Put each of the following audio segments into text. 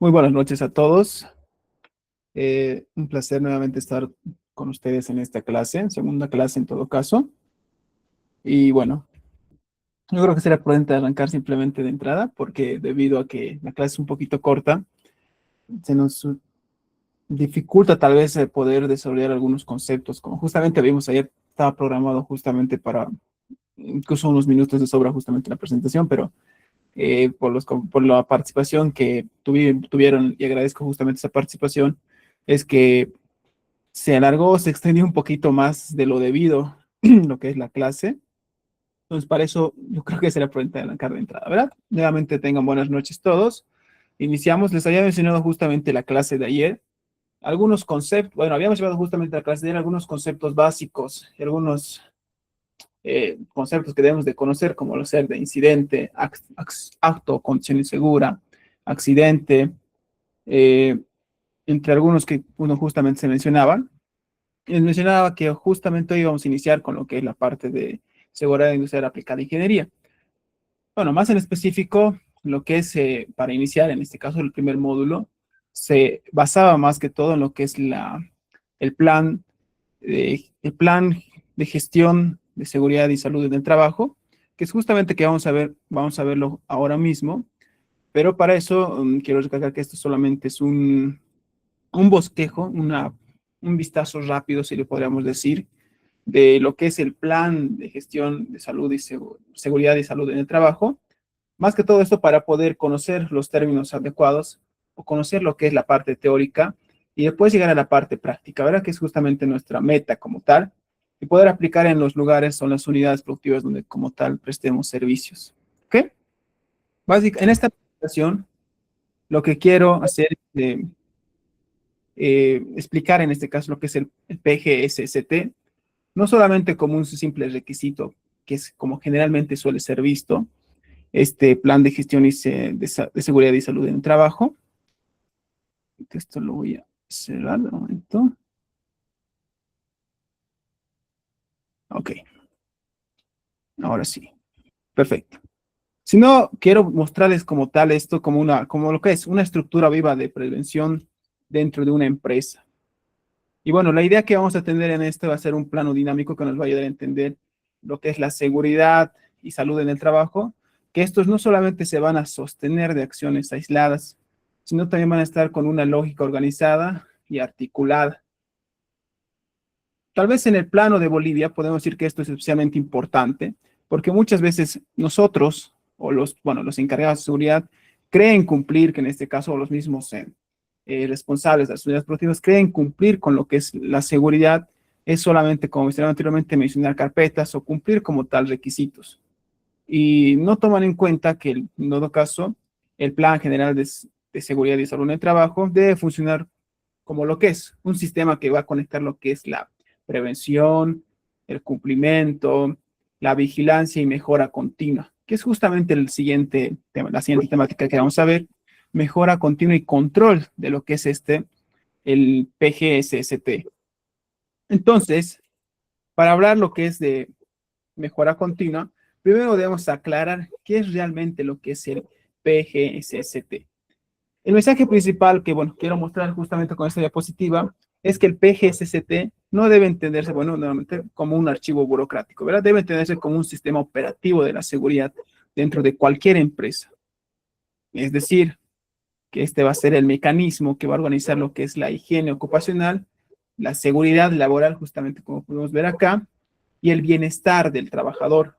Muy buenas noches a todos. Un placer nuevamente estar con ustedes en esta clase, segunda clase en todo caso. Y bueno, yo creo que será prudente arrancar simplemente de entrada, porque debido a que la clase es un poquito corta, se nos dificulta tal vez poder desarrollar algunos conceptos, como justamente vimos ayer, estaba programado justamente para incluso unos minutos de sobra justamente la presentación, pero por la participación que tuvieron, y agradezco justamente esa participación, es que se alargó, se extendió un poquito más de lo debido lo que es la clase. Entonces, para eso yo creo que será prudente arrancar de entrada, ¿verdad? Nuevamente tengan buenas noches todos. Iniciamos, les había mencionado justamente la clase de ayer, algunos conceptos, bueno, habíamos llevado justamente la clase de ayer algunos conceptos básicos y algunos conceptos que debemos de conocer, como lo ser de incidente, acto, condición insegura, accidente, eh, entre algunos que uno justamente se mencionaba. Les mencionaba que justamente hoy vamos a iniciar con lo que es la parte de seguridad industrial aplicada a ingeniería. Bueno, más en específico, lo que es para iniciar, en este caso el primer módulo, se basaba más que todo en lo que es el plan, el plan de gestión de seguridad y salud en el trabajo, que es justamente que vamos a verlo ahora mismo, pero para eso quiero recalcar que esto solamente es un bosquejo, un vistazo rápido, si le podríamos decir, de lo que es el plan de gestión de salud y seguridad y salud en el trabajo. Más que todo esto para poder conocer los términos adecuados o conocer lo que es la parte teórica y después llegar a la parte práctica, ¿verdad? Que es justamente nuestra meta como tal y poder aplicar en los lugares o en las unidades productivas donde como tal prestemos servicios. ¿Ok? En esta presentación, lo que quiero hacer es explicar en este caso lo que es el PGSST, no solamente como un simple requisito, que es como generalmente suele ser visto, este plan de gestión de seguridad y salud en el trabajo. Esto lo voy a cerrar de momento. Ok, ahora sí. Perfecto. Si no, quiero mostrarles como tal esto, como lo que es una estructura viva de prevención dentro de una empresa. Y bueno, la idea que vamos a tener en este va a ser un plano dinámico que nos va a ayudar a entender lo que es la seguridad y salud en el trabajo, que estos no solamente se van a sostener de acciones aisladas, sino también van a estar con una lógica organizada y articulada. Tal vez en el plano de Bolivia podemos decir que esto es especialmente importante, porque muchas veces nosotros, o los encargados de seguridad, creen cumplir, que en este caso los mismos responsables de las unidades productivas creen cumplir con lo que es la seguridad, es solamente, como mencionaba anteriormente, mencionar carpetas o cumplir como tal requisitos. Y no toman en cuenta que, en todo caso, el Plan General de Seguridad y Salud en el Trabajo debe funcionar como lo que es un sistema que va a conectar lo que es la prevención, el cumplimiento, la vigilancia y mejora continua, que es justamente el siguiente tema, la siguiente temática que vamos a ver, mejora continua y control de lo que es el PGSST. Entonces, para hablar lo que es de mejora continua, primero debemos aclarar qué es realmente lo que es el PGSST. El mensaje principal que, bueno, quiero mostrar justamente con esta diapositiva es que el PGSST no debe entenderse, bueno, nuevamente como un archivo burocrático, ¿verdad? Debe entenderse como un sistema operativo de la seguridad dentro de cualquier empresa. Es decir, que este va a ser el mecanismo que va a organizar lo que es la higiene ocupacional, la seguridad laboral, justamente como podemos ver acá, y el bienestar del trabajador.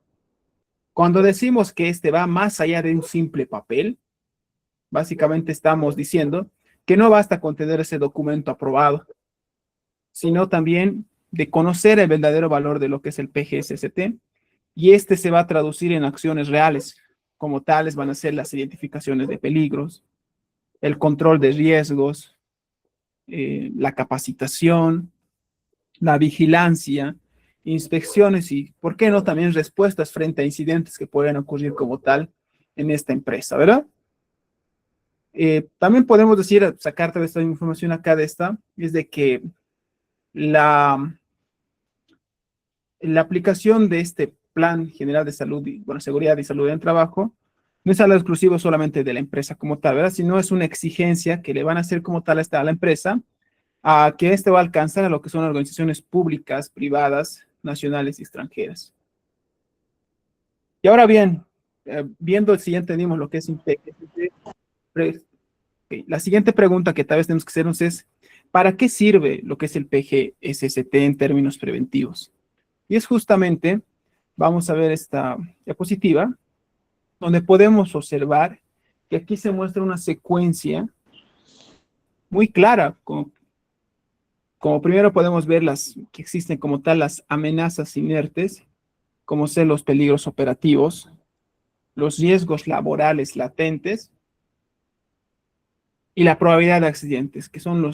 Cuando decimos que este va más allá de un simple papel, básicamente estamos diciendo que no basta con tener ese documento aprobado, sino también de conocer el verdadero valor de lo que es el PGSST y este se va a traducir en acciones reales. Como tales van a ser las identificaciones de peligros, el control de riesgos, la capacitación, la vigilancia, inspecciones y, ¿por qué no?, también respuestas frente a incidentes que pueden ocurrir como tal en esta empresa, ¿verdad? También podemos decir, sacarte de esta información acá de esta, es de que la, la aplicación de este Plan General de Salud y, bueno, Seguridad y Salud en el Trabajo No es algo exclusivo solamente de la empresa como tal, ¿verdad? Sino es una exigencia que le van a hacer como tal a la empresa, a que éste va a alcanzar a lo que son organizaciones públicas, privadas, nacionales y extranjeras. Y ahora bien, viendo si ya entendimos lo que es IPGST, la siguiente pregunta que tal vez tenemos que hacernos es, ¿para qué sirve lo que es el PGSST en términos preventivos? Y es justamente, vamos a ver esta diapositiva, donde podemos observar que aquí se muestra una secuencia muy clara, como primero podemos ver las que existen como tal las amenazas inertes, como ser los peligros operativos, los riesgos laborales latentes y la probabilidad de accidentes, que son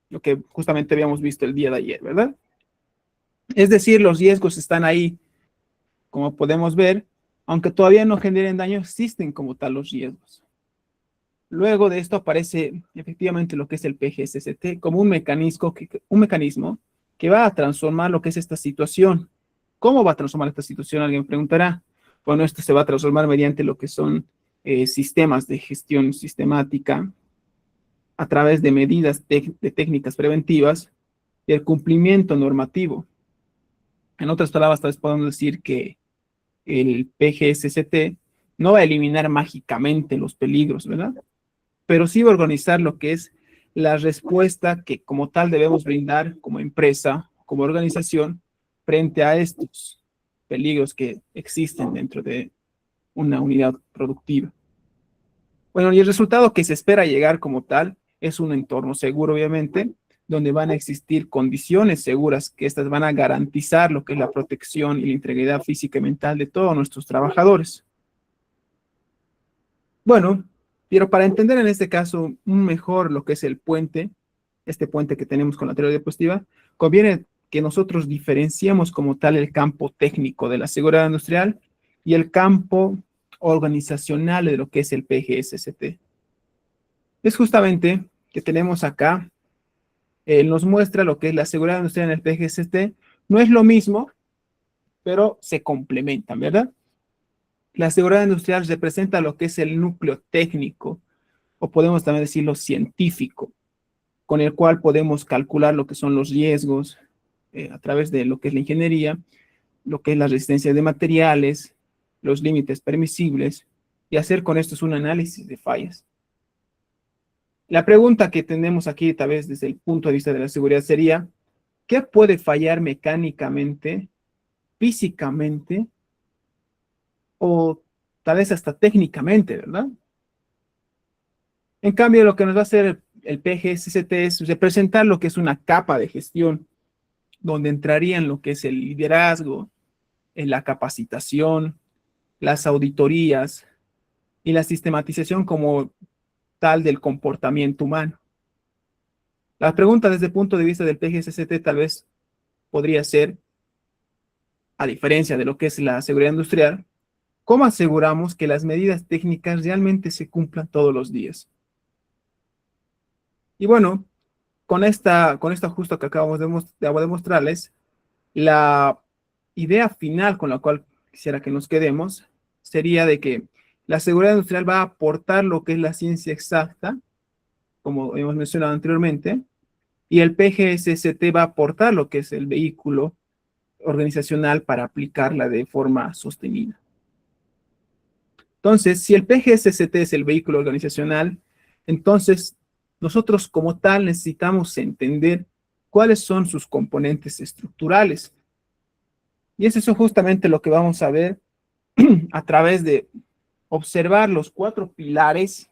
lo que justamente habíamos visto el día de ayer, ¿verdad? Es decir, los riesgos están ahí, como podemos ver, aunque todavía no generen daño, existen como tal los riesgos. Luego de esto aparece efectivamente lo que es el PGSST como un mecanismo que va a transformar lo que es esta situación. ¿Cómo va a transformar esta situación? Alguien preguntará. Bueno, esto se va a transformar mediante lo que son sistemas de gestión sistemática a través de medidas de técnicas preventivas y el cumplimiento normativo. En otras palabras, tal vez podemos decir que el PGSST no va a eliminar mágicamente los peligros, ¿verdad? Pero sí va a organizar lo que es la respuesta que como tal debemos brindar como empresa, como organización, frente a estos peligros que existen dentro de una unidad productiva. Bueno, y el resultado que se espera llegar como tal es un entorno seguro, obviamente, donde van a existir condiciones seguras que estas van a garantizar lo que es la protección y la integridad física y mental de todos nuestros trabajadores. Bueno, pero para entender en este caso mejor lo que es el puente, este puente que tenemos con la teoría diapositiva, conviene que nosotros diferenciemos como tal el campo técnico de la seguridad industrial y el campo organizacional de lo que es el PGSST. Es justamente que tenemos acá, nos muestra lo que es la seguridad industrial en el PGST. No es lo mismo, pero se complementan, ¿verdad? La seguridad industrial representa lo que es el núcleo técnico, o podemos también decirlo científico, con el cual podemos calcular lo que son los riesgos a través de lo que es la ingeniería, lo que es la resistencia de materiales, los límites permisibles, y hacer con esto un análisis de fallas. La pregunta que tenemos aquí, tal vez desde el punto de vista de la seguridad, sería, ¿qué puede fallar mecánicamente, físicamente, o tal vez hasta técnicamente, ¿verdad? En cambio, lo que nos va a hacer el PGSCT es representar lo que es una capa de gestión, donde entrarían lo que es el liderazgo, en la capacitación, las auditorías y la sistematización como tal del comportamiento humano. La pregunta desde el punto de vista del PGSCT tal vez podría ser, a diferencia de lo que es la seguridad industrial, ¿cómo aseguramos que las medidas técnicas realmente se cumplan todos los días? Y bueno, con esto justo que acabamos de mostrarles, la idea final con la cual quisiera que nos quedemos sería de que la seguridad industrial va a aportar lo que es la ciencia exacta, como hemos mencionado anteriormente, y el PGSST va a aportar lo que es el vehículo organizacional para aplicarla de forma sostenida. Entonces, si el PGSST es el vehículo organizacional, entonces nosotros como tal necesitamos entender cuáles son sus componentes estructurales. Y es eso justamente lo que vamos a ver a través de observar los 4 pilares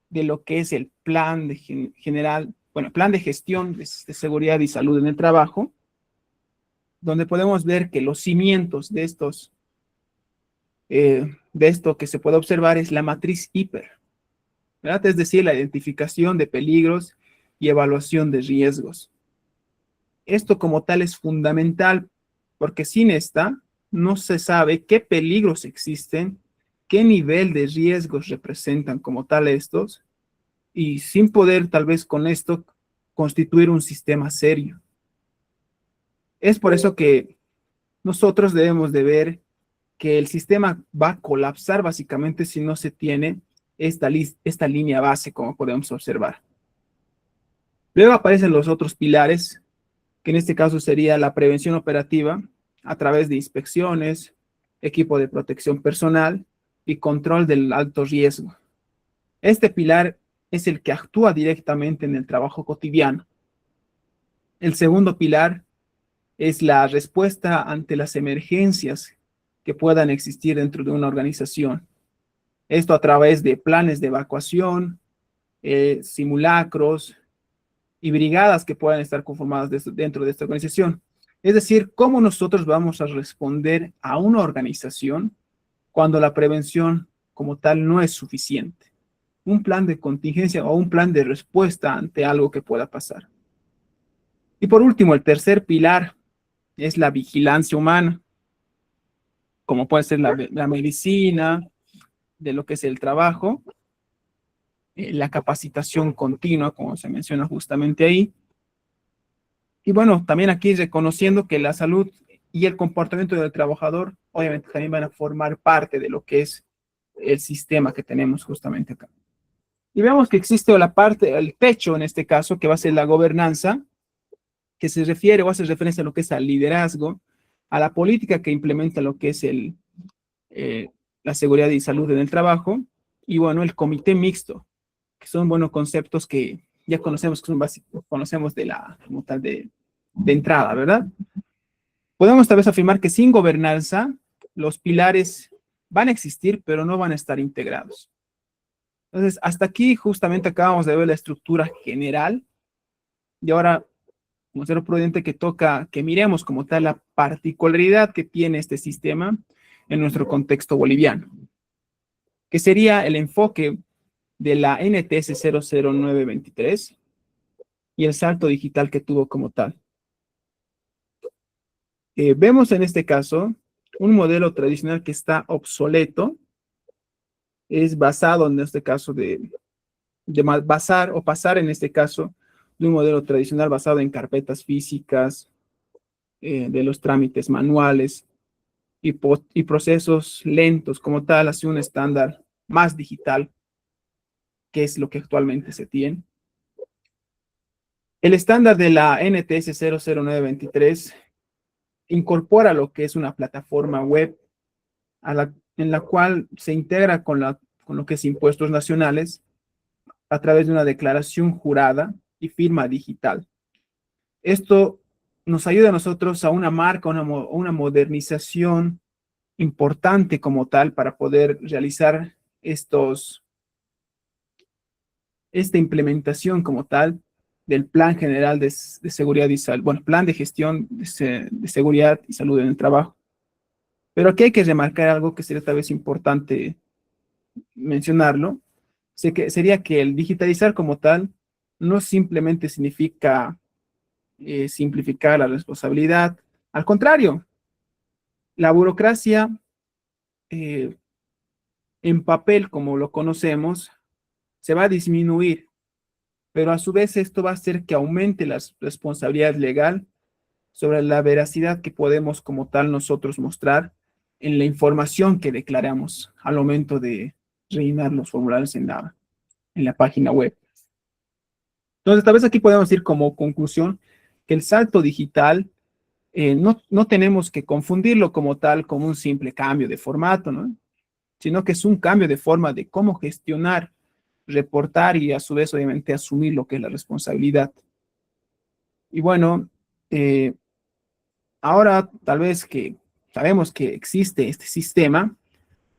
de lo que es el plan de general, bueno, plan de gestión de seguridad y salud en el trabajo, donde podemos ver que los cimientos de esto que se puede observar es la matriz hiper, ¿verdad? Es decir, la identificación de peligros y evaluación de riesgos. Esto como tal es fundamental porque sin esta no se sabe qué peligros existen, qué nivel de riesgos representan como tal estos, y sin poder tal vez con esto constituir un sistema serio. Es por eso que nosotros debemos de ver que el sistema va a colapsar básicamente si no se tiene esta línea base, como podemos observar. Luego aparecen los otros pilares, que en este caso sería la prevención operativa a través de inspecciones, equipo de protección personal y control del alto riesgo. Este pilar es el que actúa directamente en el trabajo cotidiano. El segundo pilar es la respuesta ante las emergencias que puedan existir dentro de una organización. Esto a través de planes de evacuación, simulacros y brigadas que puedan estar conformadas dentro de esta organización. Es decir, cómo nosotros vamos a responder a una organización cuando la prevención como tal no es suficiente. Un plan de contingencia o un plan de respuesta ante algo que pueda pasar. Y por último, el tercer pilar es la vigilancia humana, como puede ser la medicina, de lo que es el trabajo, la capacitación continua, como se menciona justamente ahí. Y bueno, también aquí reconociendo que la salud y el comportamiento del trabajador obviamente también van a formar parte de lo que es el sistema que tenemos justamente acá. Y vemos que existe la parte, el techo en este caso, que va a ser la gobernanza, que se refiere o hace referencia a lo que es al liderazgo, a la política que implementa lo que es la seguridad y salud en el trabajo, y bueno, el comité mixto, que son buenos conceptos que ya conocemos, que son básicos, conocemos como tal de entrada, ¿verdad? Podemos tal vez afirmar que sin gobernanza, los pilares van a existir, pero no van a estar integrados. Entonces, hasta aquí justamente acabamos de ver la estructura general, y ahora, como ser prudente, que toca que miremos como tal la particularidad que tiene este sistema en nuestro contexto boliviano, que sería el enfoque de la NTS 00923 y el salto digital que tuvo como tal. Vemos en este caso un modelo tradicional que está obsoleto, es basado en este caso de basar o pasar en este caso de un modelo tradicional basado en carpetas físicas, de los trámites manuales y procesos lentos como tal, hacia un estándar más digital, que es lo que actualmente se tiene. El estándar de la NTS 00923 incorpora lo que es una plataforma web en la cual se integra con lo que es impuestos nacionales a través de una declaración jurada y firma digital. Esto nos ayuda a nosotros a una marca, una modernización importante como tal para poder realizar esta implementación como tal del Plan General de Seguridad y Salud, bueno, Plan de Gestión de Seguridad y Salud en el Trabajo. Pero aquí hay que remarcar algo que sería tal vez importante mencionarlo, sería que el digitalizar como tal no simplemente significa simplificar la responsabilidad. Al contrario, la burocracia en papel, como lo conocemos, se va a disminuir, pero a su vez esto va a hacer que aumente la responsabilidad legal sobre la veracidad que podemos como tal nosotros mostrar en la información que declaramos al momento de rellenar los formularios en la página web. Entonces, tal vez aquí podemos decir como conclusión que el salto digital no tenemos que confundirlo como tal como un simple cambio de formato, ¿no? Sino que es un cambio de forma de cómo gestionar, reportar y a su vez obviamente asumir lo que es la responsabilidad. Y bueno, ahora tal vez que sabemos que existe este sistema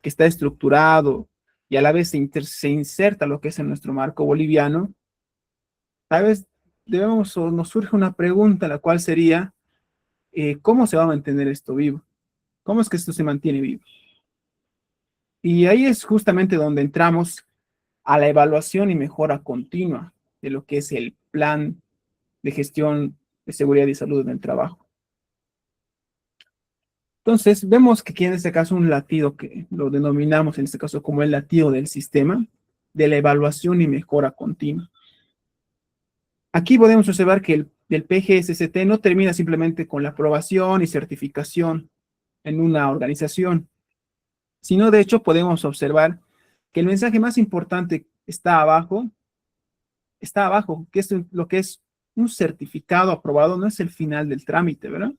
que está estructurado y a la vez se inserta lo que es en nuestro marco boliviano, tal vez debemos o nos surge una pregunta, la cual sería, ¿cómo se va a mantener esto vivo? ¿Cómo es que esto se mantiene vivo? Y ahí es justamente donde entramos a la evaluación y mejora continua de lo que es el plan de gestión de seguridad y salud en el trabajo. Entonces, vemos que aquí en este caso un latido que lo denominamos en este caso como el latido del sistema de la evaluación y mejora continua. Aquí podemos observar que el PGSCT no termina simplemente con la aprobación y certificación en una organización, sino de hecho podemos observar que el mensaje más importante está abajo, que es lo que es un certificado aprobado, no es el final del trámite, ¿verdad?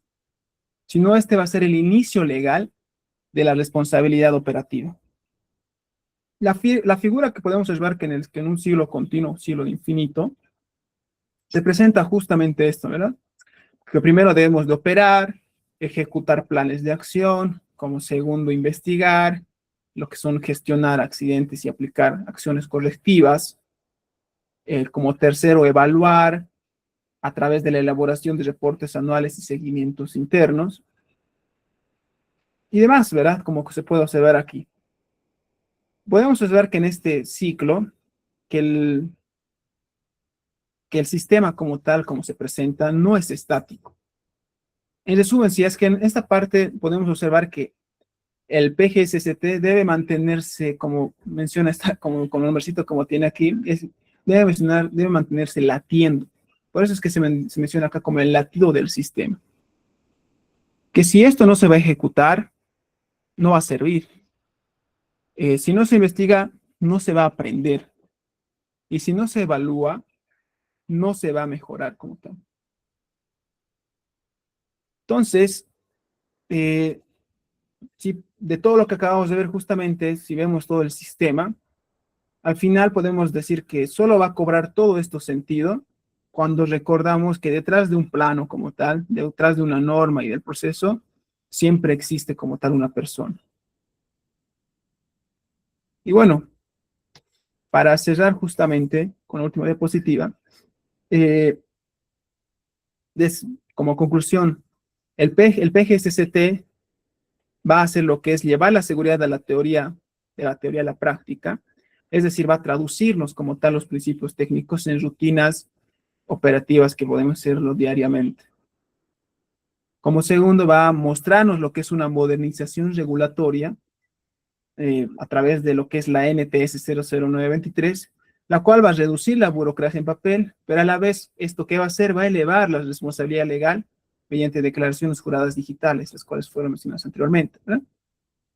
Sino este va a ser el inicio legal de la responsabilidad operativa. La figura que podemos observar que en un siglo continuo, siglo infinito, representa justamente esto, ¿verdad? Que primero debemos de operar, ejecutar planes de acción, como segundo investigar, lo que son gestionar accidentes y aplicar acciones correctivas, como tercero evaluar a través de la elaboración de reportes anuales y seguimientos internos, y demás, ¿verdad? Como se puede observar aquí. Podemos observar que en este ciclo, que el, que el sistema como tal, como se presenta, no es estático. En resumen, si es que en esta parte podemos observar que el PGSST debe mantenerse, como menciona, como el nombrecito como tiene aquí, debe mantenerse latiendo. Por eso es que se menciona acá como el latido del sistema. Que si esto no se va a ejecutar, no va a servir. Si no se investiga, no se va a aprender. Y si no se evalúa, no se va a mejorar como tal. Entonces, eh, si de todo lo que acabamos de ver justamente, si vemos todo el sistema, al final podemos decir que solo va a cobrar todo esto sentido cuando recordamos que detrás de un plano como tal, detrás de una norma y del proceso, siempre existe como tal una persona. Y bueno, para cerrar justamente con la última diapositiva, eh, como conclusión, el PGSCT va a hacer lo que es llevar la seguridad de la teoría a la práctica, es decir, va a traducirnos como tal los principios técnicos en rutinas operativas que podemos hacerlo diariamente. Como segundo, va a mostrarnos lo que es una modernización regulatoria a través de lo que es la NTS 00923, la cual va a reducir la burocracia en papel, pero a la vez esto que va a hacer va a elevar la responsabilidad legal mediante declaraciones juradas digitales, las cuales fueron mencionadas anteriormente, ¿verdad?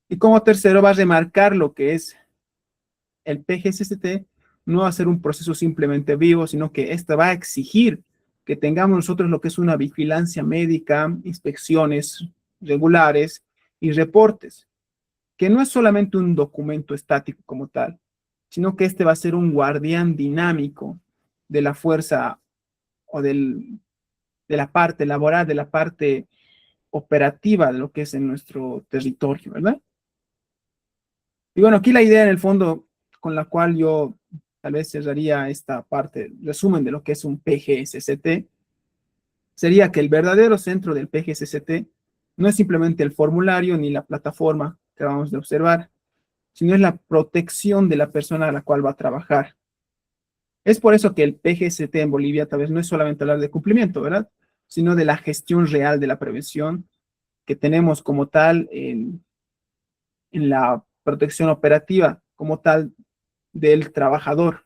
Y como tercero va a remarcar lo que es el PGSST, no va a ser un proceso simplemente vivo, sino que esta va a exigir que tengamos nosotros lo que es una vigilancia médica, inspecciones regulares y reportes, que no es solamente un documento estático como tal, sino que este va a ser un guardián dinámico de la fuerza o de la parte laboral, de la parte operativa de lo que es en nuestro territorio, ¿verdad? Y bueno, aquí la idea en el fondo con la cual yo tal vez cerraría esta parte, resumen de lo que es un PGSCT, sería que el verdadero centro del PGSCT no es simplemente el formulario ni la plataforma que vamos de observar, sino es la protección de la persona a la cual va a trabajar. Es por eso que el PGST en Bolivia tal vez no es solamente hablar de cumplimiento, ¿verdad? Sino de la gestión real de la prevención que tenemos como tal en la protección operativa, como tal del trabajador.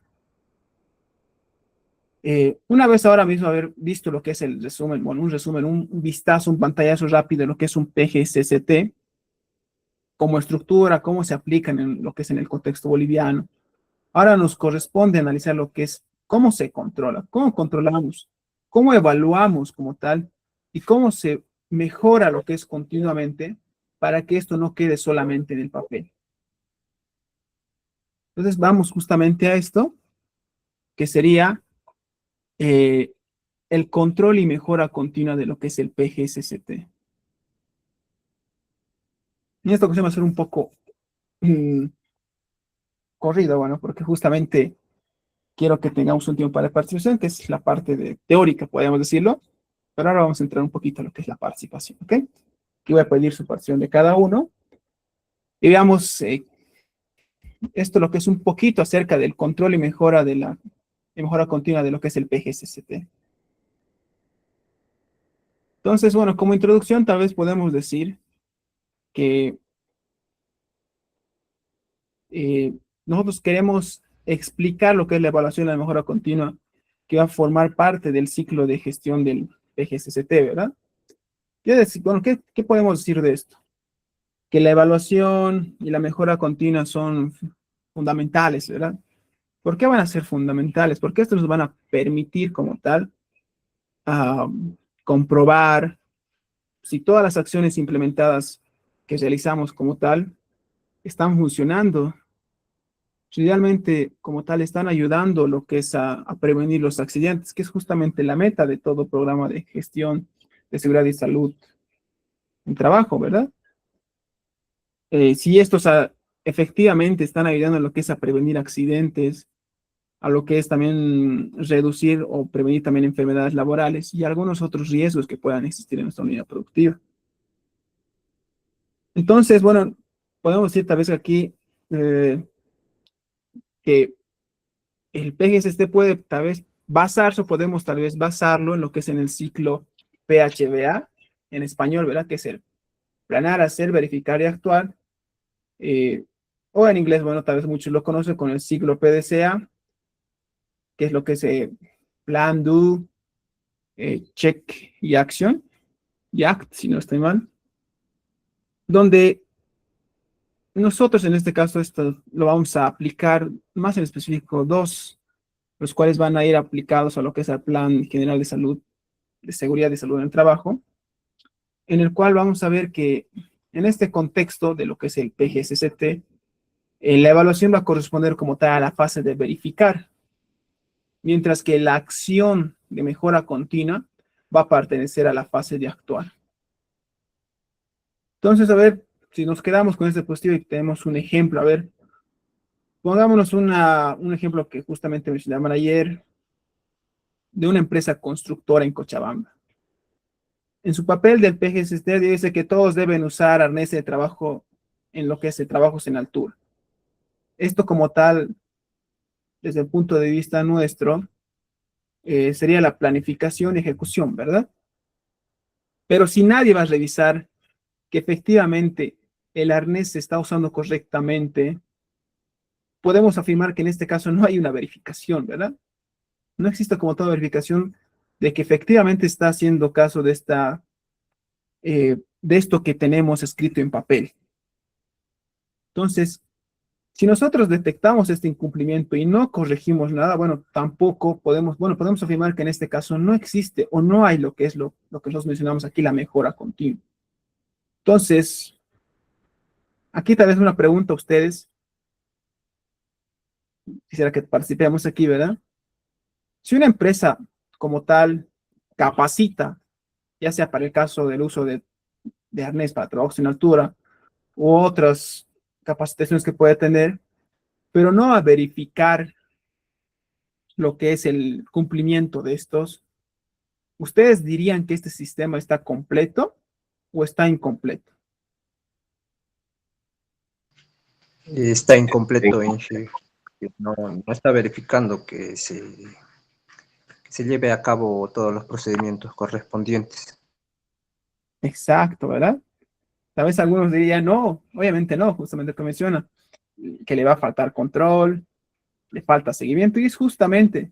Una vez ahora mismo haber visto lo que es el resumen, bueno, un resumen, un vistazo, un pantallazo rápido de lo que es un PGSCT, como estructura, cómo se aplican en lo que es en el contexto boliviano. Ahora nos corresponde analizar lo que es cómo se controla, cómo controlamos, cómo evaluamos como tal y cómo se mejora lo que es continuamente para que esto no quede solamente en el papel. Entonces vamos justamente a esto, que sería eh, el control y mejora continua de lo que es el PGSCT. En esta ocasión va a ser un poco mm, corrido, bueno, porque justamente quiero que tengamos un tiempo para la participación, que es la parte de teórica, podríamos decirlo, pero ahora vamos a entrar un poquito a lo que es la participación, ¿ok? Aquí voy a pedir su participación de cada uno y veamos esto lo que es un poquito acerca del control y mejora continua de lo que es el PGSCT. Entonces, bueno, como introducción tal vez podemos decir que nosotros queremos explicar lo que es la evaluación de la mejora continua, que va a formar parte del ciclo de gestión del PGSCT, ¿verdad? Bueno, ¿qué podemos decir de esto? que la evaluación y la mejora continua son fundamentales, ¿verdad? ¿Por qué van a ser fundamentales? Porque esto nos van a permitir como tal ah, comprobar si todas las acciones implementadas que realizamos como tal están funcionando, si realmente como tal están ayudando lo que es a prevenir los accidentes, que es justamente la meta de todo programa de gestión de seguridad y salud en trabajo, ¿verdad? Si estos efectivamente están ayudando a lo que es a prevenir accidentes, a lo que es también reducir o prevenir también enfermedades laborales y algunos otros riesgos que puedan existir en nuestra unidad productiva. Entonces, bueno, podemos decir tal vez aquí eh, que el PGST puede tal vez basarse, o podemos tal vez basarlo en lo que es en el ciclo PHBA, en español, ¿verdad? Que es el planear, hacer, verificar y actuar. eh, o en inglés, bueno, tal vez muchos lo conocen con el ciclo PDCA, que es lo que es plan, do, check y action, y act, si no estoy mal, donde nosotros en este caso esto lo vamos a aplicar más en específico dos, los cuales van a ir aplicados a lo que es el Plan General de Salud, de Seguridad y Salud en el Trabajo, en el cual vamos a ver que en este contexto de lo que es el PGSCT, la evaluación va a corresponder como tal a la fase de verificar, mientras que la acción de mejora continua va a pertenecer a la fase de actuar. Entonces, a ver, si nos quedamos con este positivo y tenemos un ejemplo, a ver, pongámonos un ejemplo que justamente mencionaban ayer de una empresa constructora en Cochabamba. En su papel del PGST dice que todos deben usar arnés de trabajo en lo que es el trabajo en altura. Esto como tal, desde el punto de vista nuestro, sería la planificación y ejecución, ¿verdad? Pero si nadie va a revisar que efectivamente el arnés se está usando correctamente, podemos afirmar que en este caso no hay una verificación, ¿verdad? No existe como toda verificación de que efectivamente está haciendo caso de esto que tenemos escrito en papel. Entonces, si nosotros detectamos este incumplimiento y no corregimos nada, bueno, tampoco podemos, bueno, podemos afirmar que en este caso no existe o no hay lo que es lo que nosotros mencionamos aquí, la mejora continua. Entonces, aquí tal vez una pregunta a ustedes, quisiera que participemos aquí, ¿verdad? Si una empresa como tal capacita, ya sea para el caso del uso de arnés para trabajos en altura u otras capacitaciones que puede tener, pero no a verificar lo que es el cumplimiento de estos, ¿ustedes dirían que este sistema está completo o está incompleto? Está incompleto en sí. No está verificando que se lleve a cabo todos los procedimientos correspondientes. Exacto, ¿verdad? Tal vez algunos dirían, no, obviamente no, justamente lo que menciona, que le va a faltar control, le falta seguimiento, y es justamente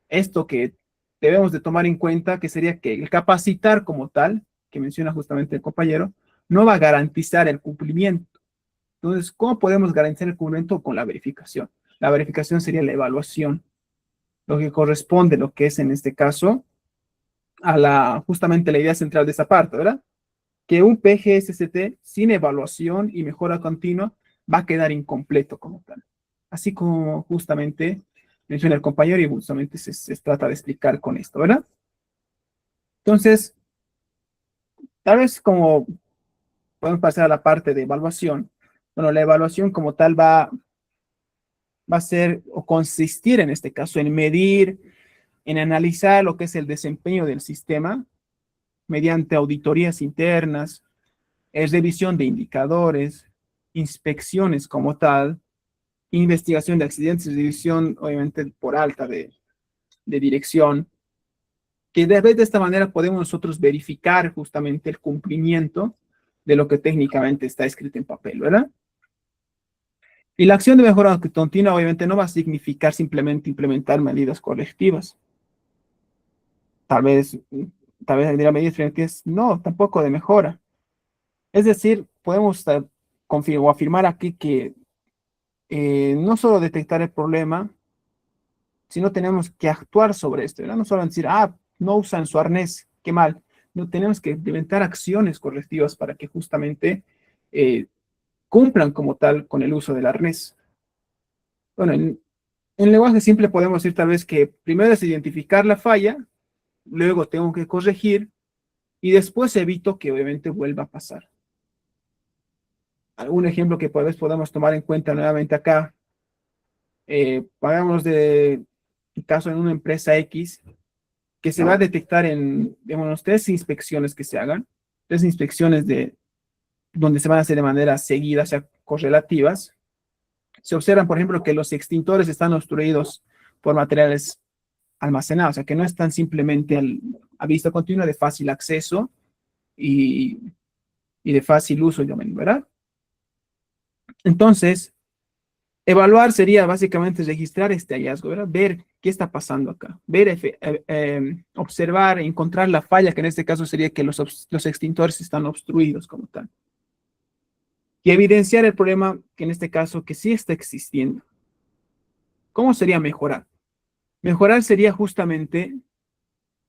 esto que debemos de tomar en cuenta, que sería que el capacitar como tal, que menciona justamente el compañero, no va a garantizar el cumplimiento. Entonces, ¿cómo podemos garantizar el cumplimiento? Con la verificación. La verificación sería la evaluación, lo que corresponde, lo que es en este caso, justamente la idea central de esta parte, ¿verdad? Que un PGSCT sin evaluación y mejora continua va a quedar incompleto como tal. Así como justamente menciona el compañero y justamente se trata de explicar con esto, ¿verdad? Entonces, tal vez como podemos pasar a la parte de evaluación. Bueno, la evaluación como tal va a ser o consistir en este caso en medir, en analizar lo que es el desempeño del sistema mediante auditorías internas, revisión de indicadores, inspecciones como tal, investigación de accidentes, revisión obviamente por alta de dirección, que de esta manera podemos nosotros verificar justamente el cumplimiento de lo que técnicamente está escrito en papel, ¿verdad? Y la acción de mejora continua obviamente no va a significar simplemente implementar medidas correctivas. Tal vez, tal vez dirá medidas preventivas, no, tampoco de mejora. Es decir, podemos o afirmar aquí que no solo detectar el problema, sino tenemos que actuar sobre esto, ¿verdad? No solo decir, no usan su arnés, qué mal. No, tenemos que implementar acciones correctivas para que justamente cumplan como tal con el uso del arnés. Bueno, en lenguaje simple podemos decir tal vez que primero es identificar la falla, luego tengo que corregir y después evito que obviamente vuelva a pasar. Algún ejemplo que tal vez podamos tomar en cuenta nuevamente acá, pagamos de caso en una empresa X que se va a detectar en, digamos, 3 inspecciones que se hagan, 3 inspecciones donde se van a hacer de manera seguida, o sea, correlativas. Se observan, por ejemplo, que los extintores están obstruidos por materiales almacenados, o sea, que no están simplemente a vista continua de fácil acceso y, y de fácil uso, ¿verdad? Entonces, evaluar sería básicamente registrar este hallazgo, ¿verdad? Ver qué está pasando acá, observar, encontrar la falla, que en este caso sería que los extintores están obstruidos como tal. Y evidenciar el problema, que en este caso que sí está existiendo. ¿Cómo sería mejorar? Mejorar sería justamente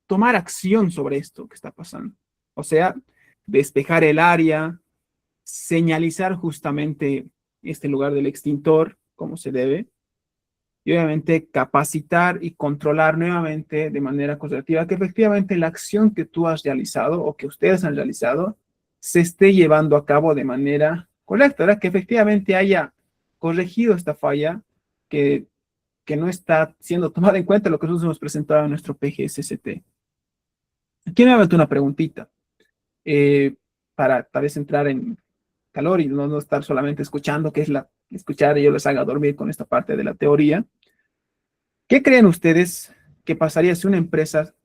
tomar acción sobre esto que está pasando. O sea, despejar el área, señalizar justamente este lugar del extintor, como se debe, y obviamente capacitar y controlar nuevamente de manera correctiva que efectivamente la acción que tú has realizado o que ustedes han realizado se esté llevando a cabo de manera correcta, ¿verdad? Que efectivamente haya corregido esta falla que, que no está siendo tomada en cuenta lo que nosotros hemos presentado en nuestro PGSST. Aquí nuevamente una preguntita para tal vez entrar en calor y no estar solamente escuchando, que es escuchar y yo les haga dormir con esta parte de la teoría. ¿Qué creen ustedes que pasaría si una empresa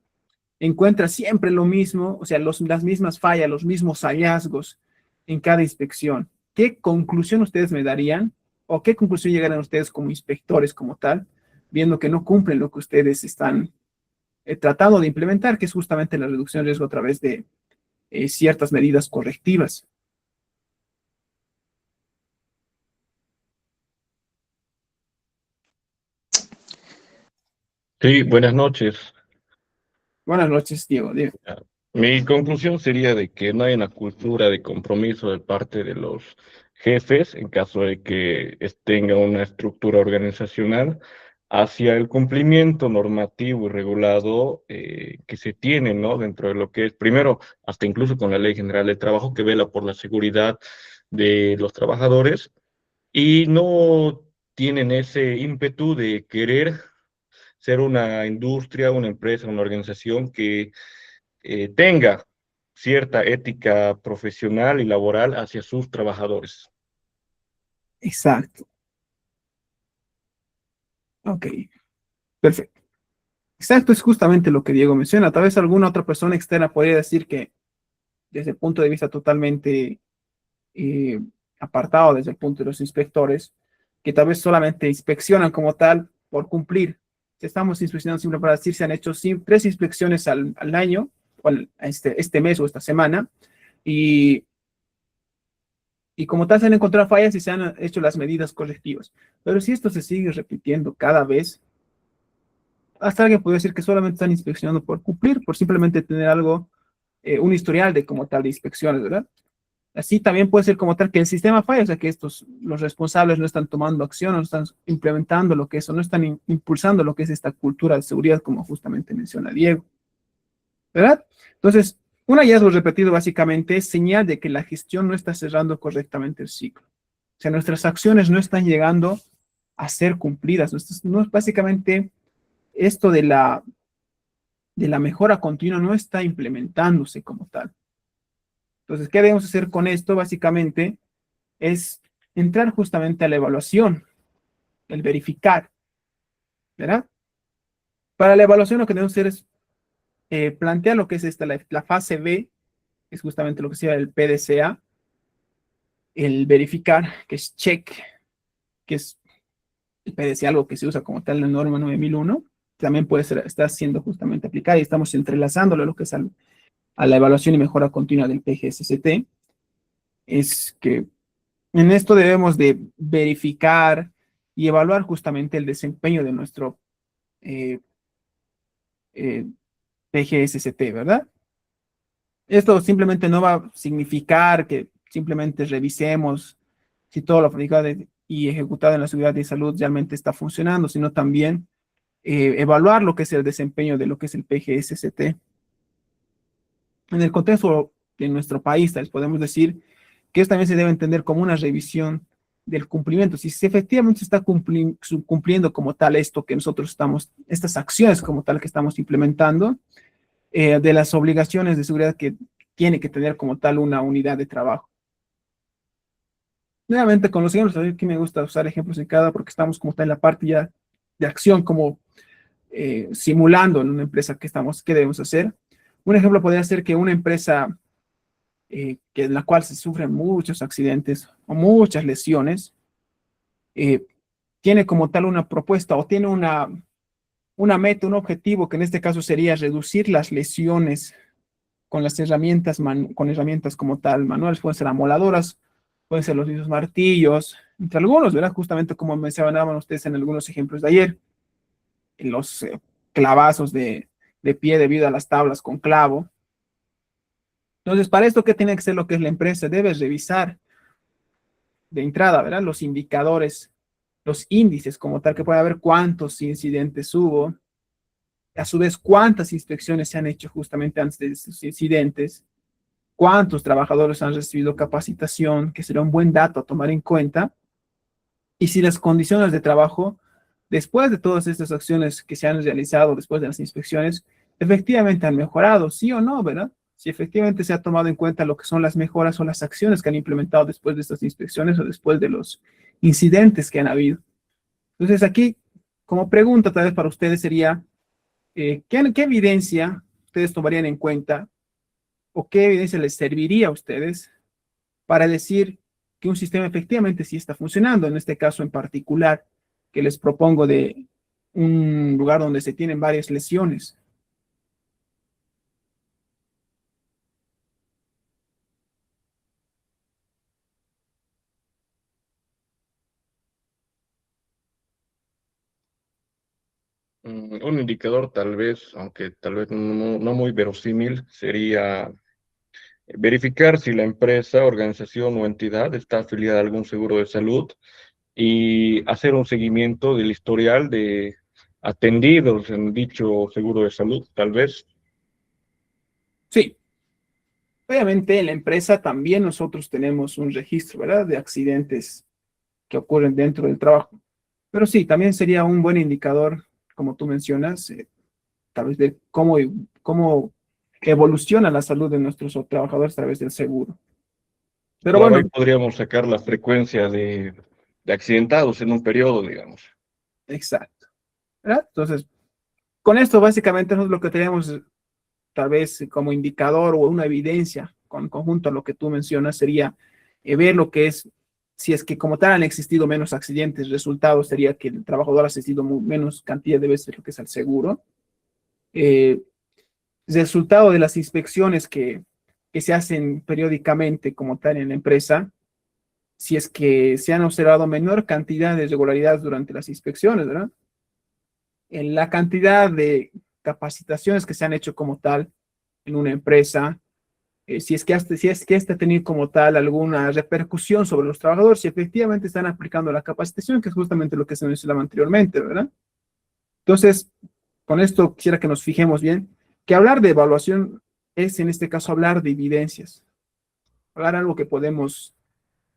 encuentra siempre lo mismo, o sea, las mismas fallas, los mismos hallazgos en cada inspección? ¿Qué conclusión ustedes me darían o qué conclusión llegarían ustedes como inspectores como tal, viendo que no cumplen lo que ustedes están tratando de implementar, que es justamente la reducción de riesgo a través de ciertas medidas correctivas? Sí, buenas noches. Buenas noches, Diego. Dime. Mi conclusión sería de que no hay una cultura de compromiso de parte de los jefes en caso de que tenga una estructura organizacional hacia el cumplimiento normativo y regulado que se tiene, ¿no? Dentro de lo que es, primero, hasta incluso con la Ley General del Trabajo que vela por la seguridad de los trabajadores y no tienen ese ímpetu de querer ser una industria, una empresa, una organización que tenga cierta ética profesional y laboral hacia sus trabajadores. Exacto. Ok, perfecto. Exacto, es justamente lo que Diego menciona. Tal vez alguna otra persona externa podría decir que desde el punto de vista totalmente eh, apartado, desde el punto de los inspectores, que tal vez solamente inspeccionan como tal por cumplir. Si estamos inspeccionando siempre para decir, se han hecho 3 inspecciones al año, o este mes o esta semana, y, y como tal se han encontrado fallas y se han hecho las medidas correctivas. Pero si esto se sigue repitiendo cada vez, hasta alguien puede decir que solamente están inspeccionando por cumplir, por simplemente tener algo, un historial de como tal de inspecciones, ¿verdad? Así también puede ser como tal que el sistema falla, o sea que los responsables no están tomando acción, no están implementando lo que es, o no están impulsando lo que es esta cultura de seguridad, como justamente menciona Diego, ¿verdad? Entonces, un hallazgo repetido básicamente es señal de que la gestión no está cerrando correctamente el ciclo. O sea, nuestras acciones no están llegando a ser cumplidas. No es básicamente esto de la mejora continua no está implementándose como tal. Entonces, ¿qué debemos hacer con esto? Básicamente es entrar justamente a la evaluación, el verificar, ¿verdad? Para la evaluación lo que debemos hacer es plantear lo que es la fase B, que es justamente lo que se llama el PDCA, el verificar, que es check, que es el PDCA, algo que se usa como tal en la norma 9001, también puede ser, está siendo justamente aplicada y estamos entrelazándolo a lo que es a la evaluación y mejora continua del PGSST. es que en esto debemos de verificar y evaluar justamente el desempeño de nuestro eh, eh, PGSCT, ¿verdad? Esto simplemente no va a significar que simplemente revisemos si todo lo fabricado y ejecutado en la seguridad de salud realmente está funcionando, sino también evaluar lo que es el desempeño de lo que es el PGSCT. En el contexto de nuestro país, les podemos decir que esto también se debe entender como una revisión del cumplimiento. Si efectivamente se está cumpliendo como tal esto que nosotros estamos, estas acciones como tal que estamos implementando, de las obligaciones de seguridad que tiene que tener como tal una unidad de trabajo. Nuevamente, con los ejemplos, aquí me gusta usar ejemplos en cada porque estamos como tal en la parte ya de acción, como simulando en una empresa qué debemos hacer. Un ejemplo podría ser que una empresa que en la cual se sufren muchos accidentes o muchas lesiones, eh, tiene como tal una propuesta o tiene una meta, un objetivo, que en este caso sería reducir las lesiones con las herramientas, con herramientas como tal, manuales, pueden ser amoladoras, pueden ser los mismos martillos, entre algunos, ¿verdad? Justamente como mencionaban ustedes en algunos ejemplos de ayer, los clavazos de pie debido a las tablas con clavo. Entonces, para esto, ¿qué tiene que ser lo que es la empresa? Debe revisar de entrada, ¿verdad? Los indicadores, los índices como tal, que puede haber cuántos incidentes hubo, a su vez cuántas inspecciones se han hecho justamente antes de estos incidentes, cuántos trabajadores han recibido capacitación, que será un buen dato a tomar en cuenta, y si las condiciones de trabajo, después de todas estas acciones que se han realizado, después de las inspecciones, efectivamente han mejorado, sí o no, ¿verdad? Si efectivamente se ha tomado en cuenta lo que son las mejoras o las acciones que han implementado después de estas inspecciones o después de los incidentes que han habido. Entonces aquí, como pregunta tal vez para ustedes sería, ¿qué evidencia ustedes tomarían en cuenta o qué evidencia les serviría a ustedes para decir que un sistema efectivamente sí está funcionando? En este caso en particular, que les propongo de un lugar donde se tienen varias lesiones. Un indicador tal vez, aunque tal vez no muy verosímil, sería verificar si la empresa, organización o entidad está afiliada a algún seguro de salud y hacer un seguimiento del historial de atendidos en dicho seguro de salud, tal vez. Sí, obviamente en la empresa también nosotros tenemos un registro, ¿verdad? De accidentes que ocurren dentro del trabajo. Pero sí, también sería un buen indicador, como tú mencionas, tal vez de cómo evoluciona la salud de nuestros trabajadores a través del seguro. Pero Claro, bueno, ahí podríamos sacar la frecuencia de accidentados en un periodo, digamos. exacto, ¿verdad? Entonces, con esto básicamente es lo que tenemos tal vez como indicador o una evidencia con conjunto a lo que tú mencionas sería ver lo que es, si es que como tal han existido menos accidentes, el resultado sería que el trabajador ha asistido menos cantidad de veces lo que es el seguro. Eh, Resultado de las inspecciones que se hacen periódicamente como tal en la empresa, si es que se han observado menor cantidad de irregularidades durante las inspecciones, ¿verdad? En la cantidad de capacitaciones que se han hecho como tal en una empresa, si es que este ha tenido como tal alguna repercusión sobre los trabajadores, si efectivamente están aplicando la capacitación, que es justamente lo que se mencionaba anteriormente, ¿verdad? Entonces, con esto quisiera que nos fijemos bien, que hablar de evaluación es en este caso hablar de evidencias, hablar algo que podemos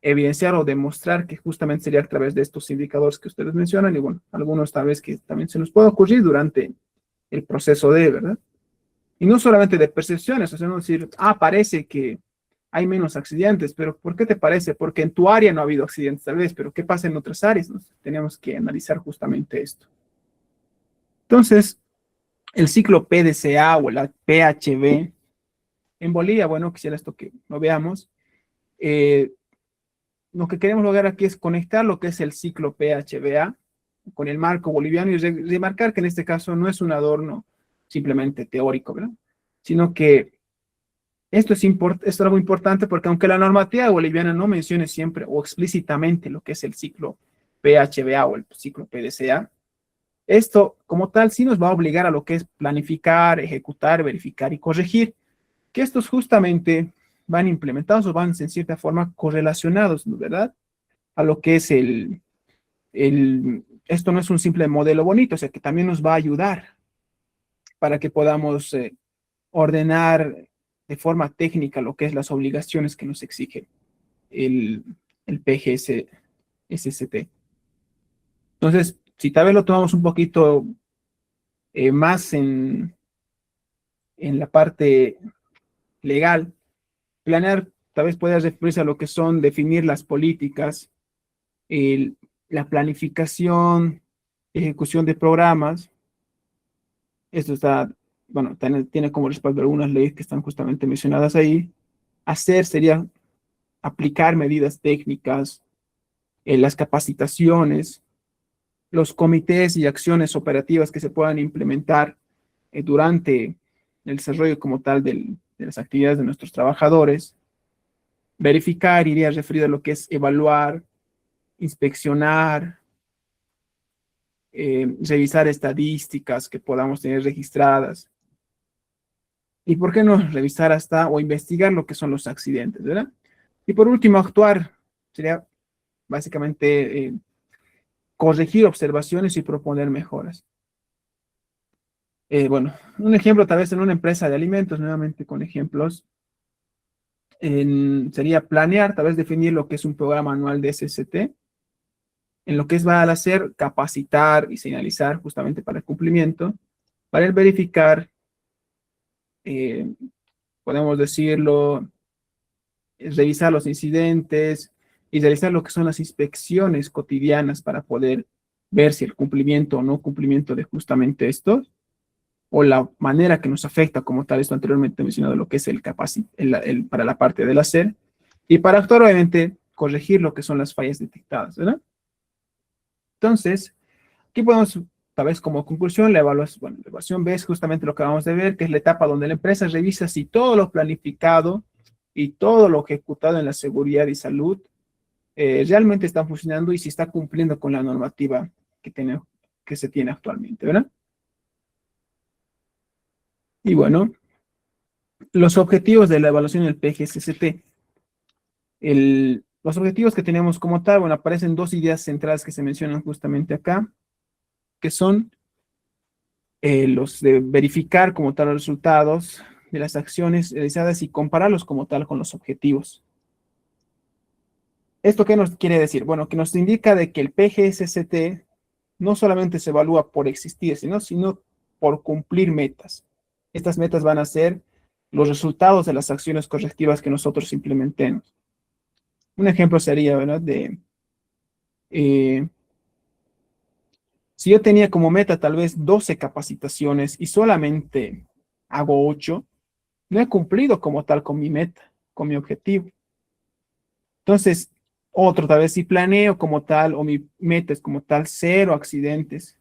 evidenciar o demostrar que justamente sería a través de estos indicadores que ustedes mencionan y bueno, algunos tal vez que también se nos puede ocurrir durante el proceso de, ¿verdad? Y no solamente de percepciones, o sea, no decir, parece que hay menos accidentes, pero ¿por qué te parece? Porque en tu área no ha habido accidentes tal vez, pero ¿qué pasa en otras áreas? ¿No? Tenemos que analizar justamente esto. Entonces, el ciclo PDCA o la PHB en Bolivia, bueno, quisiera esto que lo veamos. Eh, lo que queremos lograr aquí es conectar lo que es el ciclo PHBA con el marco boliviano y remarcar que en este caso no es un adorno simplemente teórico, ¿verdad? Sino que Esto es algo importante porque aunque la normativa boliviana no mencione siempre o explícitamente lo que es el ciclo PHBA o el ciclo PDCA, esto como tal sí nos va a obligar a lo que es planificar, ejecutar, verificar y corregir, que estos justamente van implementados o van en cierta forma correlacionados, ¿no? ¿Verdad? A lo que es esto no es un simple modelo bonito, o sea que también nos va a ayudar para que podamos ordenar de forma técnica lo que es las obligaciones que nos exige el, el PGS-SCT. Entonces, si tal vez lo tomamos un poquito más en la parte legal, planear tal vez pueda referirse a lo que son definir las políticas, el- la planificación, ejecución de programas. Esto está, bueno, tiene como respaldo algunas leyes que están justamente mencionadas ahí. Hacer sería aplicar medidas técnicas, las capacitaciones, los comités y acciones operativas que se puedan implementar durante el desarrollo como tal de las actividades de nuestros trabajadores. Verificar iría referido a lo que es evaluar, inspeccionar, revisar estadísticas que podamos tener registradas. Y por qué no revisar hasta o investigar lo que son los accidentes, ¿verdad? Y por último, actuar sería básicamente corregir observaciones y proponer mejoras. Bueno, un ejemplo tal vez en una empresa de alimentos, nuevamente con ejemplos, sería planear, tal vez definir lo que es un programa anual de SST, en lo que es va a hacer, capacitar y señalizar justamente para el cumplimiento, para el verificar, eh, podemos decirlo, revisar los incidentes y realizar lo que son las inspecciones cotidianas para poder ver si el cumplimiento o no cumplimiento de justamente esto, o la manera que nos afecta como tal, esto anteriormente mencionado, lo que es para la parte del hacer, y para actuar, obviamente, corregir lo que son las fallas detectadas, ¿verdad? Entonces, aquí podemos, tal vez como conclusión, la evaluación, bueno, la evaluación B es justamente lo que vamos a ver, que es la etapa donde la empresa revisa si todo lo planificado y todo lo ejecutado en la seguridad y salud realmente está funcionando y si está cumpliendo con la normativa que se tiene actualmente, ¿verdad? Y bueno, los objetivos de la evaluación del PGSCT. Los objetivos que tenemos como tal, bueno, aparecen dos ideas centrales que se mencionan justamente acá, que son los de verificar como tal los resultados de las acciones realizadas y compararlos como tal con los objetivos. ¿Esto qué nos quiere decir? Bueno, que nos indica de que el PGSCT no solamente se evalúa por existir, sino por cumplir metas. Estas metas van a ser los resultados de las acciones correctivas que nosotros implementemos. Un ejemplo sería, ¿verdad? Eh, si yo tenía como meta tal vez 12 capacitaciones y solamente hago 8, no he cumplido como tal con mi meta, con mi objetivo. Entonces, otro tal vez si planeo como tal o mi meta es como tal 0 accidentes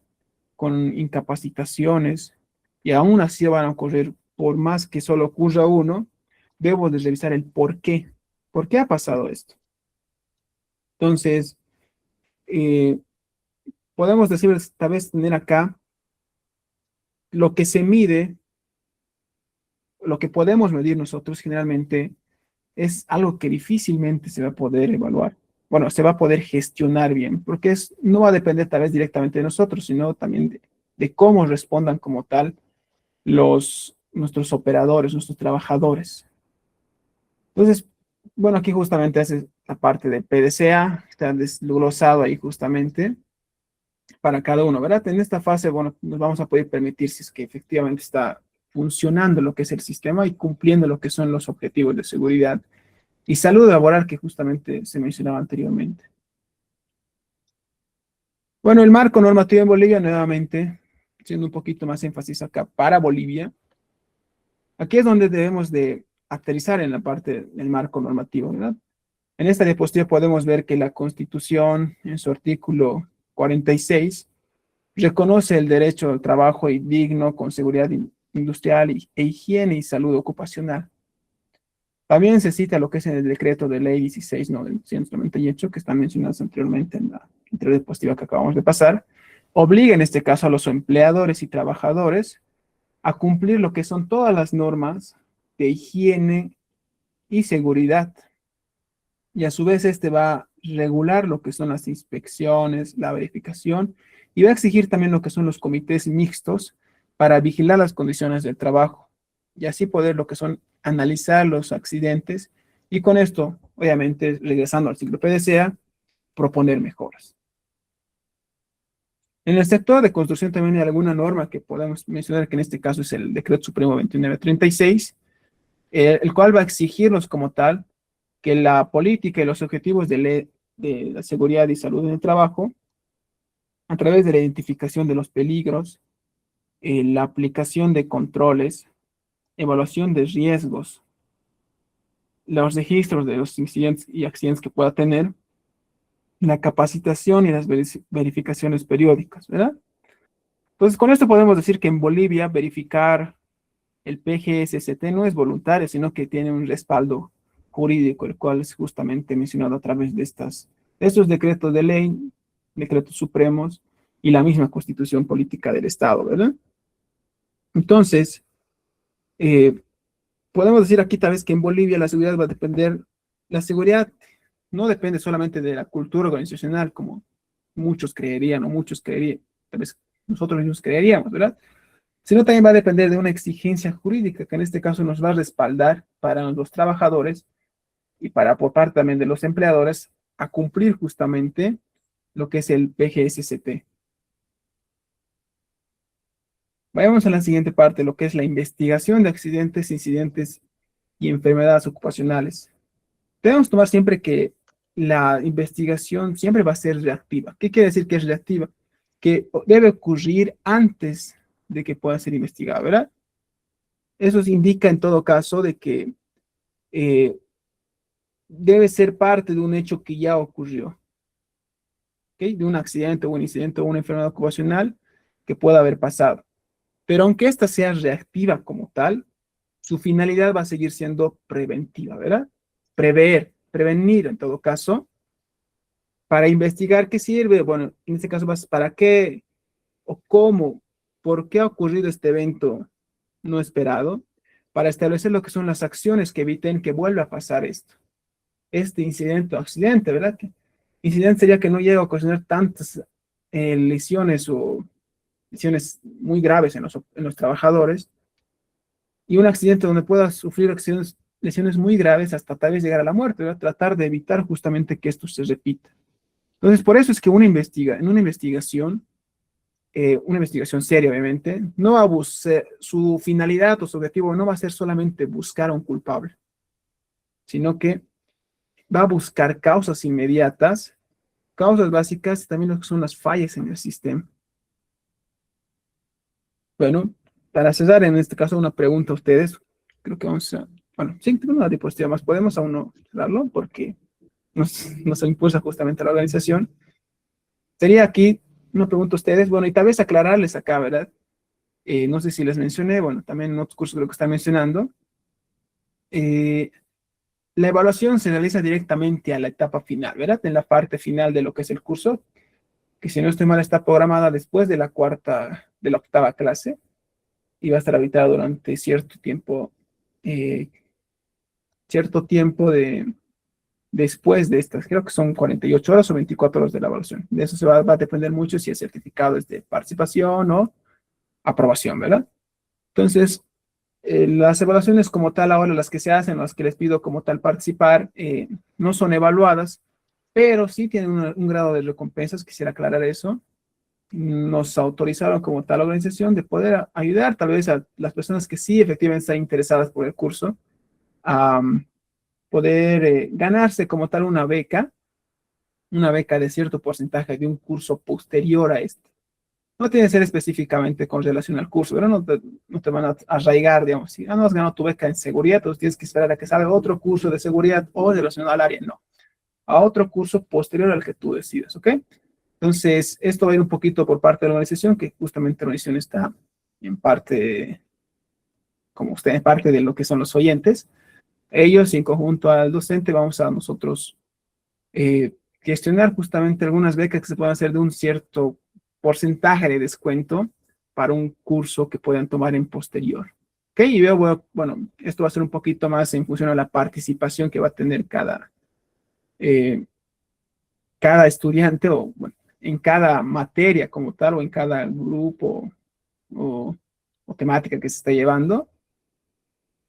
con incapacitaciones y aún así van a ocurrir, por más que solo ocurra uno, debo de revisar el por qué. ¿Por qué ha pasado esto? Entonces, eh, podemos decir, tal vez tener acá lo que se mide, lo que podemos medir nosotros generalmente es algo que difícilmente se va a poder evaluar. Bueno, se va a poder gestionar bien, porque no va a depender tal vez directamente de nosotros, sino también de cómo respondan como tal nuestros operadores, nuestros trabajadores. Entonces, bueno, aquí justamente hace la parte de PDCA, está desglosado ahí justamente para cada uno, ¿verdad? En esta fase, bueno, nos vamos a poder permitir si es que efectivamente está funcionando lo que es el sistema y cumpliendo lo que son los objetivos de seguridad y salud laboral que justamente se mencionaba anteriormente. Bueno, el marco normativo en Bolivia, nuevamente, siendo un poquito más énfasis acá para Bolivia, aquí es donde debemos de aterrizar en la parte del marco normativo, ¿verdad? En esta diapositiva podemos ver que la Constitución, en su artículo 46, reconoce el derecho al trabajo digno con seguridad industrial e higiene y salud ocupacional. También se cita lo que es en el decreto de ley 16.998, que están mencionados anteriormente en la diapositiva que acabamos de pasar, obliga en este caso a los empleadores y trabajadores a cumplir lo que son todas las normas de higiene y seguridad. Y a su vez este va a regular lo que son las inspecciones, la verificación, y va a exigir también lo que son los comités mixtos para vigilar las condiciones del trabajo, y así poder lo que son analizar los accidentes, y con esto, obviamente, regresando al ciclo PDCA, proponer mejoras. En el sector de construcción también hay alguna norma que podemos mencionar, que en este caso es el Decreto Supremo 2936, el cual va a exigirnos como tal que la política y los objetivos de la seguridad y salud en el trabajo, a través de la identificación de los peligros, la aplicación de controles, evaluación de riesgos, los registros de los incidentes y accidentes que pueda tener, la capacitación y las verificaciones periódicas, ¿verdad? Entonces, con esto podemos decir que en Bolivia verificar el PGSCT no es voluntario, sino que tiene un respaldo jurídico, el cual es justamente mencionado a través de estos decretos de ley, decretos supremos y la misma constitución política del Estado, ¿verdad? Entonces, podemos decir aquí tal vez que en Bolivia la seguridad va a depender, la seguridad no depende solamente de la cultura organizacional, como muchos creerían, o muchos creerían, tal vez nosotros mismos creeríamos, ¿verdad? Sino también va a depender de una exigencia jurídica, que en este caso nos va a respaldar para los trabajadores y para por parte también de los empleadores a cumplir justamente lo que es el PGSCT. Vayamos a la siguiente parte, lo que es la investigación de accidentes, incidentes y enfermedades ocupacionales. Debemos tomar siempre que la investigación siempre va a ser reactiva. ¿Qué quiere decir que es reactiva? Que debe ocurrir antes de que pueda ser investigada, ¿verdad? Eso indica en todo caso de que debe ser parte de un hecho que ya ocurrió, ¿ok? De un accidente o un incidente o una enfermedad ocupacional que pueda haber pasado. Pero aunque esta sea reactiva como tal, su finalidad va a seguir siendo preventiva, ¿verdad? Prevenir en todo caso. Para investigar qué sirve, bueno, en este caso, ¿para qué o cómo, por qué ha ocurrido este evento no esperado? Para establecer lo que son las acciones que eviten que vuelva a pasar este incidente o accidente, ¿verdad? Incidente sería que no llegue a ocasionar tantas lesiones o lesiones muy graves en los trabajadores, y un accidente donde pueda sufrir lesiones muy graves hasta tal vez llegar a la muerte, ¿verdad? Tratar de evitar justamente que esto se repita. Entonces, por eso es que en una investigación seria, obviamente, no va a su finalidad o su objetivo no va a ser solamente buscar a un culpable, sino que va a buscar causas inmediatas, causas básicas y también lo que son las fallas en el sistema. Bueno, para cerrar en este caso una pregunta a ustedes, creo que vamos a, bueno, sí, tengo una diapositiva más, podemos aún no cerrarlo porque nos impulsa justamente a la organización. Sería aquí una pregunta a ustedes, bueno, y tal vez aclararles acá, ¿verdad? No sé si les mencioné, bueno, también en otros cursos creo que están mencionando. La evaluación se realiza directamente a la etapa final, ¿verdad? En la parte final de lo que es el curso, que si no estoy mal está programada después de la octava clase, y va a estar habitada durante cierto tiempo después de estas, creo que son 48 horas o 24 horas de la evaluación. De eso va a depender mucho si el certificado es de participación o aprobación, ¿verdad? Entonces, las evaluaciones como tal ahora, las que se hacen, las que les pido como tal participar, no son evaluadas, pero sí tienen un grado de recompensas, quisiera aclarar eso. Nos autorizaron como tal organización de poder ayudar tal vez a las personas que sí efectivamente están interesadas por el curso a poder ganarse como tal una beca de cierto porcentaje de un curso posterior a este. No tiene que ser específicamente con relación al curso, pero no te van a arraigar, digamos, si no has ganado tu beca en seguridad, entonces tienes que esperar a que salga otro curso de seguridad o relacionado al área, no. A otro curso posterior al que tú decidas, ¿ok? Entonces, esto va a ir un poquito por parte de la organización, que justamente la organización está en parte, como usted, en parte de lo que son los oyentes. ellos y en conjunto al docente vamos a nosotros gestionar justamente algunas becas que se puedan hacer de un cierto porcentaje de descuento para un curso que puedan tomar en posterior. ¿Ok? Y veo, bueno, esto va a ser un poquito más en función a la participación que va a tener eh, cada estudiante o bueno, en cada materia como tal o en cada grupo o, o temática que se está llevando.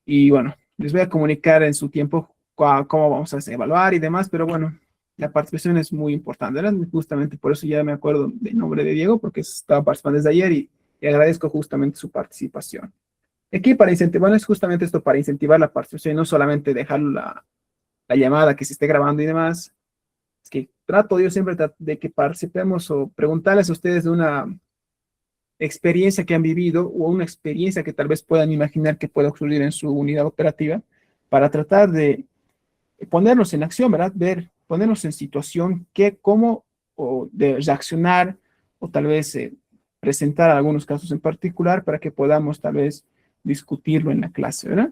Y bueno, les voy a comunicar en su tiempo cómo vamos a evaluar y demás, pero bueno, la participación es muy importante, ¿verdad? Justamente por eso ya me acuerdo del nombre de Diego, porque estaba participando desde ayer y agradezco justamente su participación. Aquí para incentivar, bueno, es justamente esto para incentivar la participación, no solamente dejar la llamada que se esté grabando y demás. Es que trato yo siempre de que participemos o preguntarles a ustedes de una experiencia que han vivido o una experiencia que tal vez puedan imaginar que pueda ocurrir en su unidad operativa para tratar de ponernos en acción, ¿verdad? Ver, ponernos en situación, qué, cómo, o de reaccionar, o tal vez presentar algunos casos en particular para que podamos tal vez discutirlo en la clase, ¿verdad?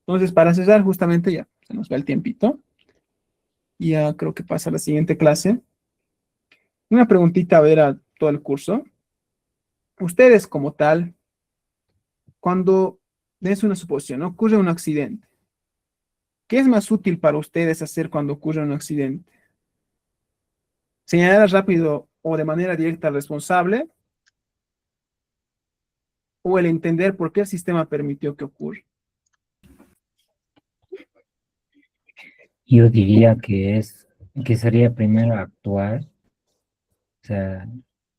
Entonces, para cerrar, justamente ya se nos va el tiempito. Ya creo que pasa a la siguiente clase. Una preguntita a ver a todo el curso. Ustedes como tal, cuando es una suposición, ocurre un accidente, ¿qué es más útil para ustedes hacer cuando ocurre un accidente? ¿Señalar rápido o de manera directa al responsable o el entender por qué el sistema permitió que ocurra? Yo diría que sería primero actuar, o sea,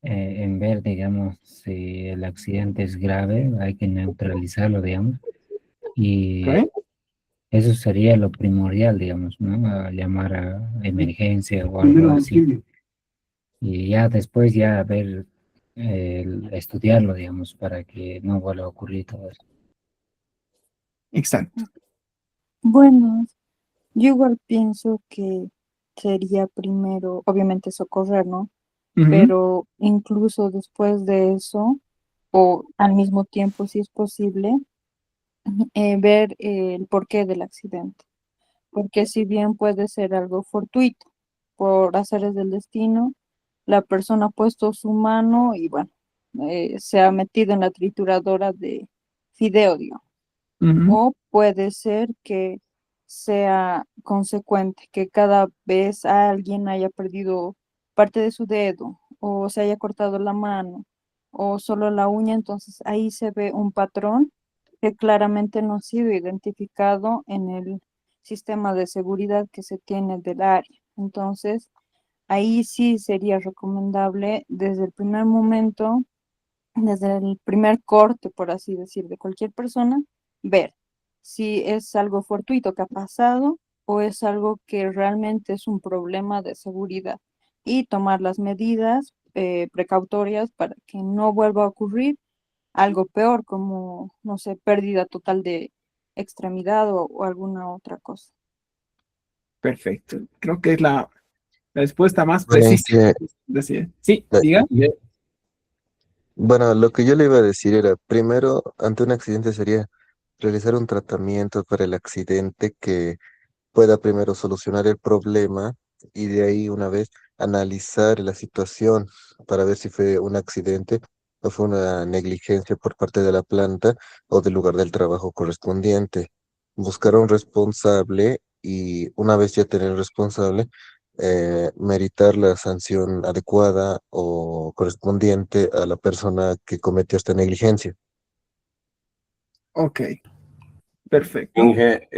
en ver, digamos, si el accidente es grave, hay que neutralizarlo, digamos, y ¿Ok? eso sería lo primordial, digamos, ¿no? A llamar a emergencia o algo así. Y ya después ya ver, estudiarlo, digamos, para que no vuelva a ocurrir todo eso. Exacto. Bueno, yo igual pienso que sería primero, obviamente, socorrer, ¿no? Ujú. Pero incluso después de eso, o al mismo tiempo, si es posible, ver el porqué del accidente. Porque si bien puede ser algo fortuito, por azares del destino, la persona ha puesto su mano y bueno, se ha metido en la trituradora de fideo, digamos. Ujú. O puede ser que sea consecuente, que cada vez alguien haya perdido parte de su dedo o se haya cortado la mano o solo la uña, entonces ahí se ve un patrón que claramente no ha sido identificado en el sistema de seguridad que se tiene del área. Entonces, ahí sí sería recomendable desde el primer momento, desde el primer corte, por así decir, de cualquier persona, ver si es algo fortuito que ha pasado o es algo que realmente es un problema de seguridad y tomar las medidas precautorias para que no vuelva a ocurrir algo peor como, no sé, pérdida total de extremidad o alguna otra cosa. Perfecto. Creo que es la respuesta más Bueno, precisa. Decir. Sí, la- diga. bueno, lo que yo le iba a decir era, primero, ante un accidente sería realizar un tratamiento para el accidente que pueda primero solucionar el problema y de ahí una vez analizar la situación para ver si fue un accidente o fue una negligencia por parte de la planta o del lugar del trabajo correspondiente. Buscar a un responsable y una vez ya tener el responsable, meritar la sanción adecuada o correspondiente a la persona que cometió esta negligencia. Ok, perfecto. Inge,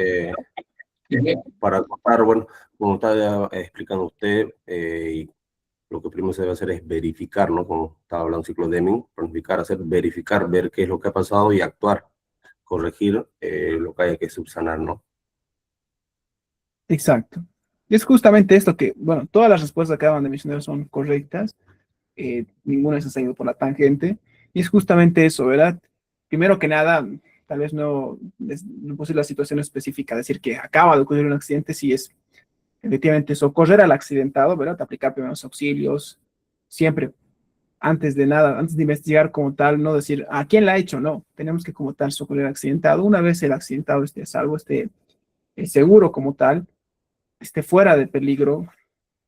para acotar, bueno, como estaba explicando usted, y lo que primero se debe hacer es verificar, ¿no? Como estaba hablando ciclo Deming, planificar, hacer, verificar, ver qué es lo que ha pasado y actuar, corregir lo que haya que subsanar, ¿no? Exacto. Y es justamente esto que, bueno, todas las respuestas que acaban de mencionar son correctas. Ninguna se ha ido por la tangente. Y es justamente eso, ¿verdad? Primero que nada, tal vez no puse la situación específica, decir que acaba de ocurrir un accidente, si es efectivamente socorrer al accidentado, ¿verdad? Aplicar primeros auxilios, siempre, antes de nada, antes de investigar como tal, no decir a quién la ha hecho, no. Tenemos que como tal socorrer al accidentado. Una vez el accidentado esté a salvo, esté el seguro como tal esté fuera de peligro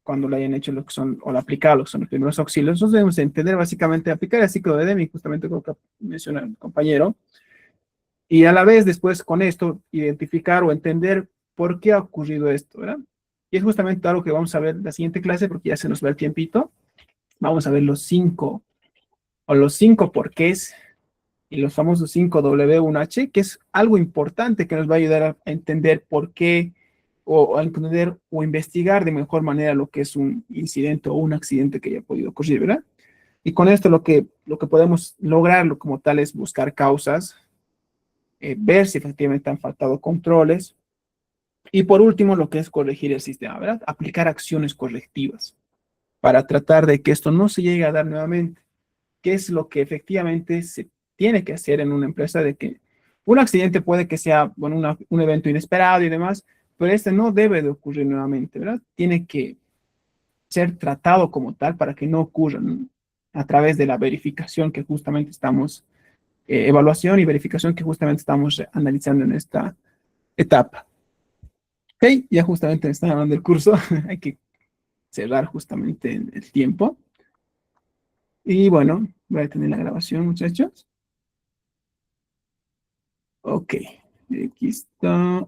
cuando le hayan hecho lo que son, o le aplicado lo que son los primeros auxilios. Nosotros debemos entender básicamente, aplicar el ciclo de Deming, justamente como menciona el compañero, y a la vez después con esto identificar o entender por qué ha ocurrido esto, ¿verdad? Y es justamente algo que vamos a ver en la siguiente clase, porque ya se nos va el tiempito. Vamos a ver los 5 porqués y los famosos 5 W1H, que es algo importante que nos va a ayudar a entender por qué, o a entender o investigar de mejor manera lo que es un incidente o un accidente que haya podido ocurrir, ¿verdad? Y con esto lo que podemos lograrlo como tal es buscar causas, ver si efectivamente han faltado controles, y por último lo que es corregir el sistema, ¿verdad? Aplicar acciones correctivas para tratar de que esto no se llegue a dar nuevamente. ¿Qué es lo que efectivamente se tiene que hacer en una empresa? De que un accidente puede que sea, bueno, un evento inesperado y demás, pero este no debe de ocurrir nuevamente, ¿verdad? Tiene que ser tratado como tal para que no ocurra, ¿no? A través de la verificación que justamente estamos, evaluación y verificación que justamente estamos analizando en esta etapa. Ok, ya justamente me están hablando del curso, hay que cerrar justamente el tiempo. Y bueno, voy a tener la grabación, muchachos. Ok, aquí está.